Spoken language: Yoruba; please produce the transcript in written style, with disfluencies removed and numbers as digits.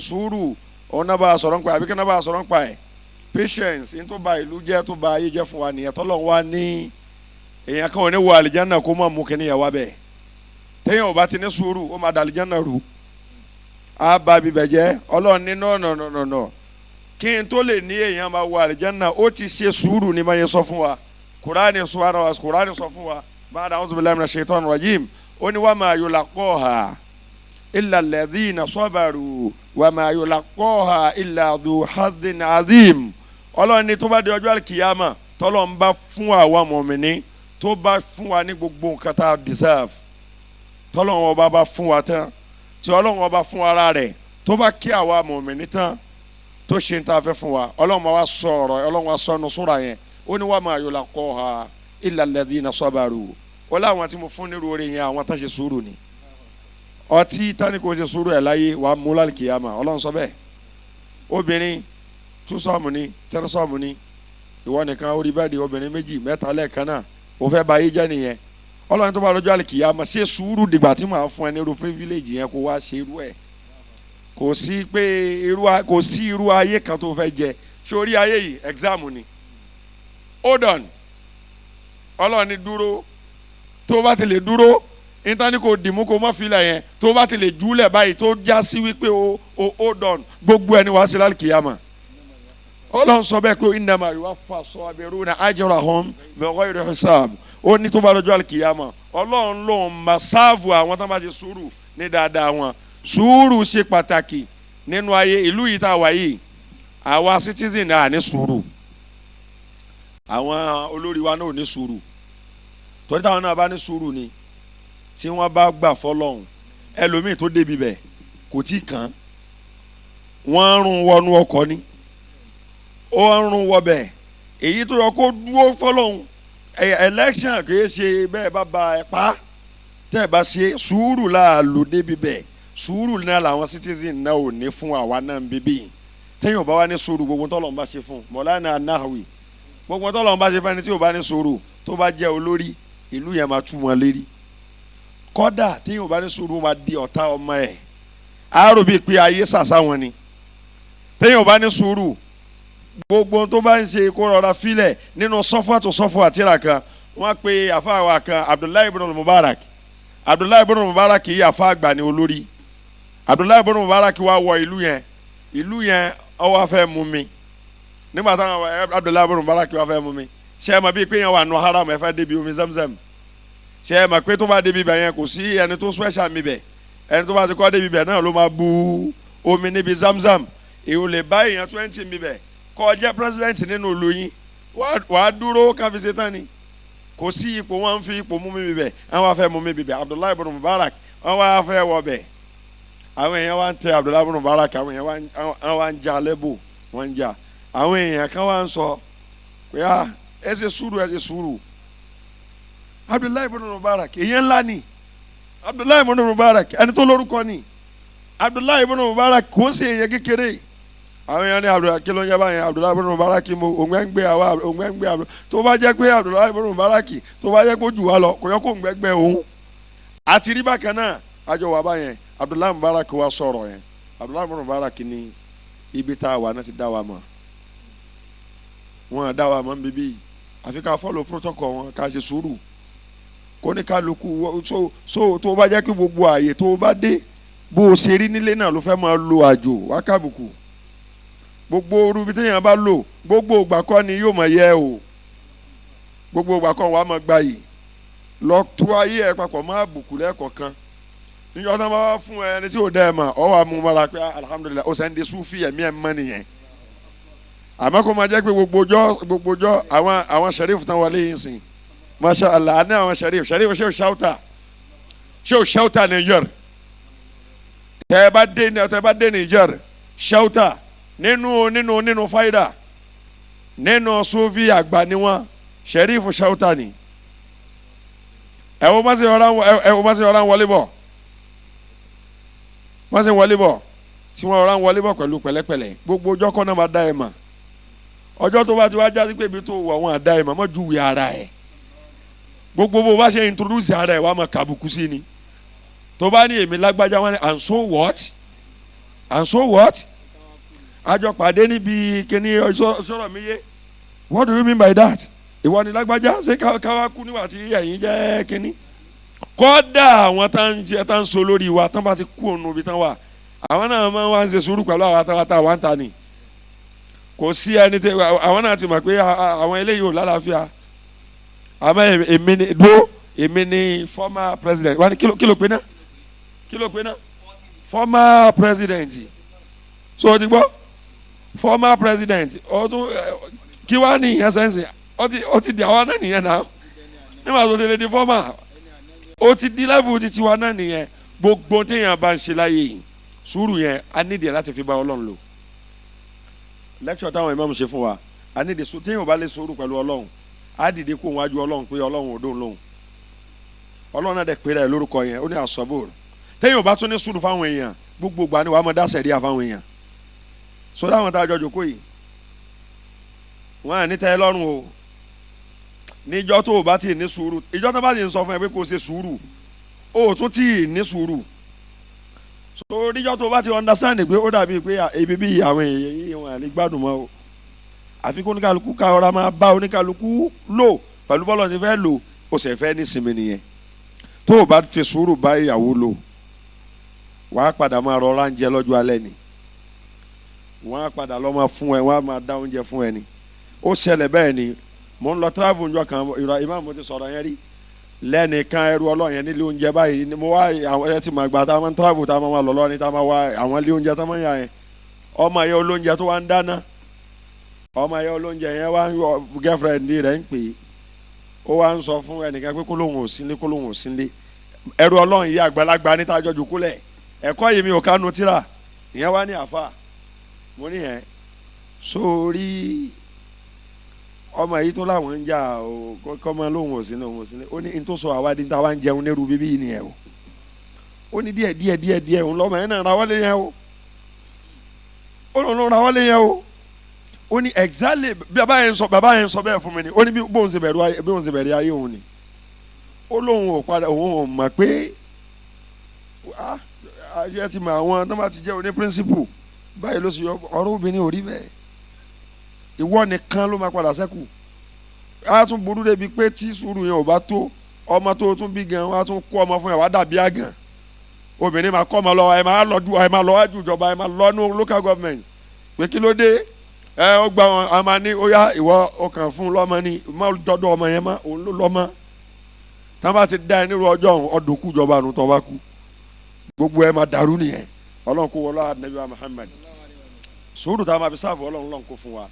sùúrù ọ̀nà bá a sọ̀rọ̀ ń pa àbí kí n bá a sọ̀rọ̀ ń pa ẹ̀ patience ní tó ba ìlú jẹ́ tó ba ayé jẹ́ fún wa nìyẹn tọ́lọ́run wá ní èèyàn kan ò ní wọ àlìjáná kó má mú kíní yẹn wá bẹ́ẹ̀ téèyàn ò bá ti ní sùúrù ó máa da àlìjáná rú á ba bíbẹ̀ jẹ́ ọlọ́run ní nọ́ọ̀nọ́ọ̀nọ́ọ̀nọ́ kí n tó lè ní èèyàn máa wọ àlìjáná ó ti ṣe sùúrù ní báyẹn sọ fún wa kùránì sọ fún wa ba'da a'udhu billahi minash shaitani rajim ó ní wa ma yulaqaha illa alladhina sabaru wa ma yulaqaha illa dhu hadhin adhim ọlọ́run ní tó bá di ọjọ́ àlìkìyàmà tọ́lọ́run bá fún àwa mọ̀mìnì tó bá fún wa ní gbogbo nǹkan tá a deserve tọ́lọ́run ọba bá fún wa tán tí ọlọ́run ọba fún ara rẹ̀ tó bá kí àwa mọ̀mìnì tán tó ṣe ń ta fẹ́ fún wa ọlọ́run wa sọ ọ̀rọ̀ ọlọ́run wa sọ ọ́nù súra yẹn ó ní wa ma yulaqaha illa alladhina sabaru ó láwọn tí mo fún nírú oore yẹn àwọn tá ṣe sùúrù ni ọtí tani kò ṣe sùúrù ẹ̀ láyé wàá mú lálùkìyàmà ọlọ́run sọ bẹ́ẹ̀ obìnrin túsọ̀mù ni tẹ́rẹ́sọ̀mù ni ìwọ nìkan orí bẹ́ẹ̀ di obìnrin méjì mẹ́ta lẹ́ẹ̀kan náà ó fẹ́ ba ayé jẹ́ nìyẹn ọlọ́run tó bá lọ́jọ́ àlùkìyàmà ṣe sùúrù dìgbà tí màá fún ẹ nírú privilege yẹn kó wá ṣe irú ẹ̀ kò sí irú ayé kan tó fẹ́ jẹ sórí ayé yìí exam ni hold on ọlọ́run ní dúró tó bá ti lè dúró níta ní kò dìmú kò mọ́ filẹ̀ yẹn tó bá ti lè júlẹ̀ báyìí tó já sí wípé o hold on gbogbo ẹni wàá sí lálùkìyàmà ọlọ́run sọ bẹ́ẹ̀ pé innama yuwaffa sabiruna ajrahum bighayri hisab ó ní tó bá lọ́jọ́ àlùkìyàmà ọlọ́run lòun máa sáàfù àwọn tó bá ti sùúrù ní dáadáa wọn sùúrù ṣe pàtàkì nínú ayé ìlú yìí tá a wà yìí àwa citizen náà ní sùúrù àwọn olórí wa náà ò ní sùúrù torí táwọn náà bá ní sùúrù ni tí wọ́n bá gbà fọlọ́hún ẹlòmíì tó débi bẹ̀ kò tí kàn wọ́n ń rún wọnú ọkọ̀ ni ó ń rún wọbẹ̀ èyí tó yọ kó dúró fọlọ́hún election kì í ṣe bẹ́ẹ̀ bá ba ẹ̀ pa tẹ́ ẹ̀ bá ṣe sùúrù láàlú débi bẹ̀ sùúrù náà làwọn citizen náà ò ní fún àwa náà bíbí téèyàn bá wà ní sùúrù gbogbo tọ́lọ̀ ń bá ṣe fún Mọ̀lánà Nahawi gbogbo tọ́lọ̀ ń bá ṣe fún ẹni tí ò bá ní sùúrù tó bá jẹ́ olórí ìlú yẹn máa tú wọn lérí kọ́dà téèyàn bá ní sùúrù máa di ọ̀tá ọmọ ẹ̀ àárò bíi pé ayé sàṣà wọn ni téèyàn bá ní sùúrù gbogbo tó bá ń ṣe kó rọra filẹ̀ nínú sọ́fọ̀ àtìrà kan wọ́n pe àfáàwà kan Abdullahi ibn Mubarak yìí àfáà àgbà ní olórí Abdullahi ibn Mubarak wá wọ ìlú yẹn ó wá fẹ́ mú mi nígbà táwọn Abdullahi ibn Mubarak wá fẹ́ mú mi ṣe é ma bíi pé yẹn wà nù haram ẹ fẹ́ débi omi Zamzam ṣe é ma pé tó bá débi bẹ̀ yẹn kò sí ẹni tó special mi bẹ̀ ẹni tó bá ti kọ́ débi bẹ̀ náà ló máa bu omi níbi Zamzam èyí ò lè bá èèyàn 20 mi bẹ̀ kọ́ jẹ́ president nínú ìlú yín wàá dúró káfíńsì tán ni kò sí ipò wọn fi ipò mú mi bẹ̀ àwọn wá fẹ́ mú mi bẹ̀ Abdullahi ibn Mubarak wọn wá fẹ́ wọ bẹ̀ àwọn èèyàn wá ń tẹ Abdullahi ibn Mubarak àwọn èèyàn wá ń jà lẹ́bù wọ́n ń jà àwọn èèyàn kan wá ń sọ pé ẹ ṣe sùúrù Abdullahi ibn Mubarak èèyàn ńlá ni Abdullahi ibn Mubarak ẹni tó lórúkọ ni Abdullahi ibn Mubarak kò ń ṣe èèyàn kékeré àwọn èèyàn ní Abdullahi kí ló ń yẹ báyẹn Abdullahi ibn Mubarak mo òǹgbẹ́ngbẹ́ àwa òǹgbẹ́ngbẹ́ tó bá jẹ́ pé Abdullahi ibn Mubarak tó bá jẹ́ pé ó jù wá lọ kò yẹ kó òǹgbẹ́ngbẹ́ òun àti rí bákan náà àjọ wà báyẹn Abdullahi Mubarak wa sọ̀rọ̀ yẹn Abdullahi ibn Mubarak ní ibi tá a wà náà ti dá wa mọ̀ wọn dá wa mọ̀ bíbí àfi ká follow protocol wọn ká ṣe sùúrù kó ní kálukú so tó bá jẹ́ pé gbogbo ààyè tó bá dé bó o ṣe rí nílé náà ló fẹ́ máa lo àjò wákàbùkù gbogbo orú bí téèyàn bá lò gbogbo ìgbà kọ́ ni yóò máa yẹ o gbogbo ìgbà kọ́ wàá máa gbà yìí lọ tó ayé ẹ papọ̀ máa bùkù lẹ́ẹ̀kọ̀ọ̀kan níjọ́ tó máa fún ẹni tí ò dẹ́ ẹ mà ọ́ wà mú mọ́ra pé alhamdulilayi ó sẹ́ni de súfì ẹ̀mí ẹ̀ mọ́ nìyẹn àmọ́ kó máa jẹ́ pé gbogbo ọjọ́ àwọn sẹ́rífù tán wọlé yìí sìn masha allah ní àwọn sẹ́rífù ṣé o ṣáútà Niger tẹ́ ẹ bá dé Niger ṣáútà nínú fáyidà nínú sufi àgbà ni wọn sẹ́rífù ṣáútà ni ẹ̀wọ̀n má ṣe ọ̀rá wọlé bọ̀ tí wọ́n ọ̀rá wọlé bọ̀ pẹ̀lú pẹ̀lẹ́pẹ̀lẹ́ gbogbo ọjọ́ kọ́ náà máa dá ẹ̀ mà ọjọ́ tó bá ti wá jásí pé ibi tó wà wọn àdá ẹ̀ mà mọ́ júwe ara ẹ̀ gbogbo bó bá ṣe introduce ara ẹ̀ wà á máa kàbùkù sí ni tó bá ní èmi lágbájá wọn ni and so what and so what àjọ pàdé níbi kíní sọ̀rọ̀ mi yé what do you mean by that ìwọ ni lágbájá ṣé káwá kú nígbà tí ẹ̀yin jẹ́ kíní kódà àwọn tá ń so lórí wa tán bá ti kú òun níbi tán wà àwọn náà máa ń wá ń ṣe sùúrù pẹ̀lú àwọn àtàwátà wà ń ta ni kò sí ẹni tí àwọn náà ti mọ̀ pé àwọn eléyìí ò lálàáfíà àmọ́ èmi ni former president wà ní kí ló pé náà former president so ti gbọ́ former president ọdún kí wàá ní ìyẹn sẹ́nsìn ó ti di àwọn náà nìyẹn náà nígbà tó ti lè di former ó ti di level ti tiwa náà nìyẹn gbogbo téèyàn bá ń ṣe láyé yìí sùúrù yẹn a nídìí láti fi bá Ọlọ́run lò lecture táwọn imam ṣe fún wa a nídìí téèyàn bá lè sùúrù pẹ̀lú Ọlọ́run á dìde kó wájú Ọlọ́run pé Ọlọ́run ò dóun lóhùn Ọlọ́run náà dẹ̀ pé rẹ̀ lórúkọ yẹn ó ní àsọ̀bò téèyàn bá tún ní sùúrù fáwọn èèyàn gbogbo ìgbà ni wàá mọ dáṣẹ̀ rí àfáwọn èèyàn sódà àwọn tá a jọ jòkó yìí wọn à ní tẹ́ ẹ lọ́rùn o níjọ́ tó o bá ti ní sùúrù ìjọ́ tó bá ti ń sọ fún ẹ pé kó o ṣe sùúrù o tún ti ní sùúrù so níjọ́ tó o bá ti understand pé ó dàbí pé ebi bí àwọn èèyàn yìí wọn à ní gbádùn mọ́ o àfi kó oníkàlùkù ká ọ̀rá máa bá oníkàlùkù lò pẹ̀lú bọ́lọ̀ ti fẹ́ lò o sì fẹ́ ní sinmi nìyẹn tó o bá fi sùúrù bá ìyàwó lò wàá padà máa rọra ń jẹ lọ́jọ́ alẹ́ ni wọ́n á padà lọ́ máa fún ẹ wọ́n á máa dá oúnjẹ fún ẹ ni ó ṣẹlẹ̀ bẹ́ẹ̀ ni mo ń lọ travel njọ́ kan ìmọ̀ mo ti sọ̀rọ̀ yẹn rí lẹ́nìkan ẹrú Ọlọ́run yẹn nílé oúnjẹ báyìí ni mo wá àwọn ẹ ti máa gbà tá a máa ń travel tá a máa lọ lọ́ni tá a máa wá àwọn ilé oúnjẹ tá a máa ń yà yẹn ọmọ yẹn olóúnjẹ tó wá ń dáná ọmọ yẹn olóúnjẹ yẹn wá girlfriend rẹ̀ ń pè é ó wá ń sọ fún ẹnìkan pé kó lóun ò sínlé ẹrú Ọlọ́run yìí àgbàlagbà níta àjọjù kúlẹ̀ ẹ̀kọ́ yìí mi ò kánú tíra ìyẹn wá ní àfà mo ní yẹn sórí ọmọ yìí tó láwọn ń jà ó kọ́mọ lóhùn òsínlẹ̀ ó ní n tó sọ àwádìí níta wá ń jẹun nírú bíbí yìí nìyẹn o ó ní díẹ̀ òun lọ́mọ yẹn náà rawọ́lé yẹn o ó lọ́n rawọ́lé yẹn o ó ní exactly bàbá yẹn sọ bẹ́ẹ̀ fún mi ni ó ní bí òun ṣe bẹ̀rẹ̀ ayé òun ni ó lóhùn ò padà òun ò mọ̀ pé ayé ti mọ àwọn tó bá ti jẹ́ oní principle báyìí ló sì yọ ọ̀rọ̀ obìnrin ò rí bẹ́ẹ̀ ìwọ nìkan ló máa padà sẹ́kù á tún burú débi pé tí sùúrù yẹn ò bá tó ọmọ tó tún bí gan wá tún kó ọmọ fún yẹn wá dàbí àgàn obìnrin máa kọ́ ọmọ lọ ẹ máa lọ wájú ìjọba ẹ máa lọ ní local government pé kí ló dé ó gba wọn a máa ní ó yá ìwọ ọkàn fún lọ́mọ ni má dọ́dọ̀ ọmọ yẹn má òun ló lọ́mọ tá a bá ti dá ẹ nírú ọjọ́ ọdún kú ìjọba nù tó bá kú gbogbo ẹ máa dàrú nìyẹn Ọlọ́run kó wọlé Ànábì Muhammad sùúrù tá a máa fi sáàbù Ọlọ́run kó fún wa